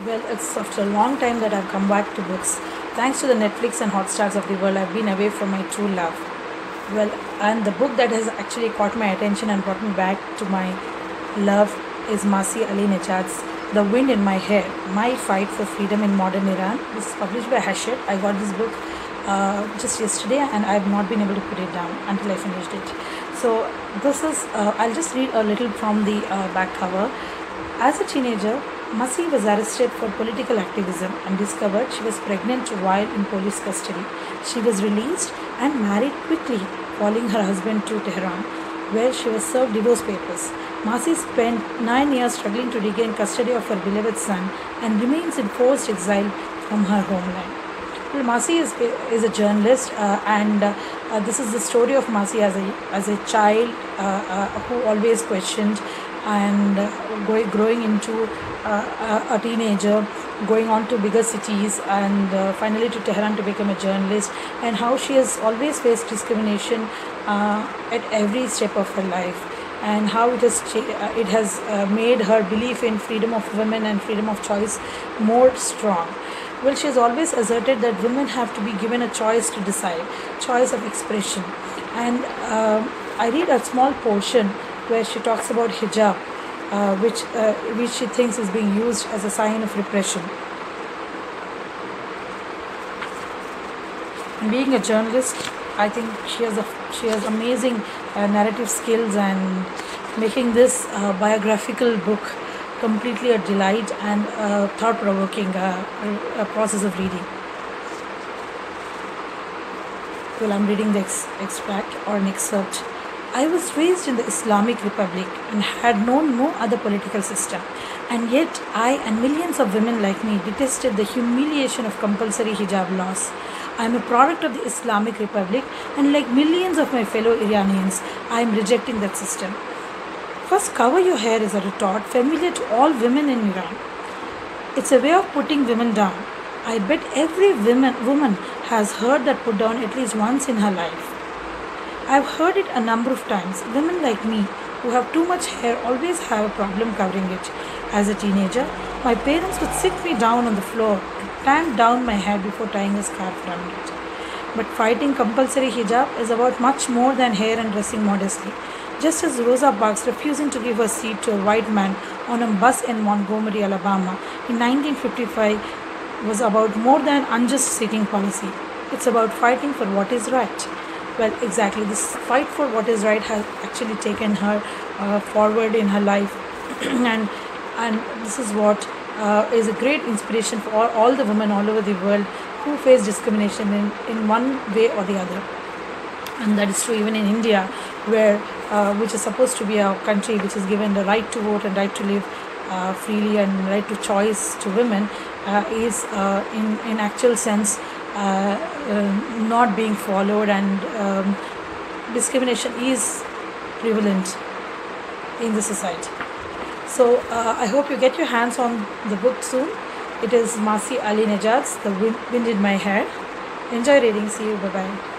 Well, it's after a long time that I've come back to books. Thanks to the Netflix and Hotstars of the world, I've been away from my true love. Well, and the book that has actually caught my attention and brought me back to my love is Masih Alinejad's The Wind in My Hair, My Fight for Freedom in Modern Iran. This is published by Hachette. I got this book just yesterday and I've not been able to put it down until I finished it. So this is, I'll just read a little from the back cover. As a teenager, Masih was arrested for political activism and discovered she was pregnant while in police custody. She was released and married quickly, following her husband to Tehran, where she was served divorce papers. Masih spent 9 years struggling to regain custody of her beloved son and remains in forced exile from her homeland. Well, Masih is a journalist, and this is the story of Masih as a child who always questioned and growing into a teenager, going on to bigger cities and finally to Tehran to become a journalist, and how she has always faced discrimination at every step of her life, and how it has made her belief in freedom of women and freedom of choice more strong. Well, she has always asserted that women have to be given a choice to decide, choice of expression. And I read a small portion where she talks about hijab, which she thinks is being used as a sign of repression. Being a journalist, I think she has amazing narrative skills, and making this biographical book completely a delight and a thought-provoking a process of reading. Well, I'm reading the extract or an excerpt. I was raised in the Islamic Republic and had known no other political system, and yet I and millions of women like me detested the humiliation of compulsory hijab laws. I am a product of the Islamic Republic, and like millions of my fellow Iranians, I am rejecting that system. First, cover your hair is a retort familiar to all women in Iran. It's a way of putting women down. I bet every woman has heard that put down at least once in her life. I've heard it a number of times. Women like me, who have too much hair, always have a problem covering it. As a teenager, my parents would sit me down on the floor to tamp down my hair before tying a scarf around it. But fighting compulsory hijab is about much more than hair and dressing modestly. Just as Rosa Parks refusing to give her seat to a white man on a bus in Montgomery, Alabama in 1955 was about more than unjust seating policy. It's about fighting for what is right. Well, exactly. This fight for what is right has actually taken her forward in her life, and this is what is a great inspiration for all the women all over the world who face discrimination in one way or the other. And that is true even in India, where which is supposed to be a country which is given the right to vote and right to live freely and right to choice to women, is in actual sense not being followed, and discrimination is prevalent in the society. So I hope you get your hands on the book soon. It is Masih Alinejad's The Wind in My Hair. Enjoy reading. See you. Bye-bye.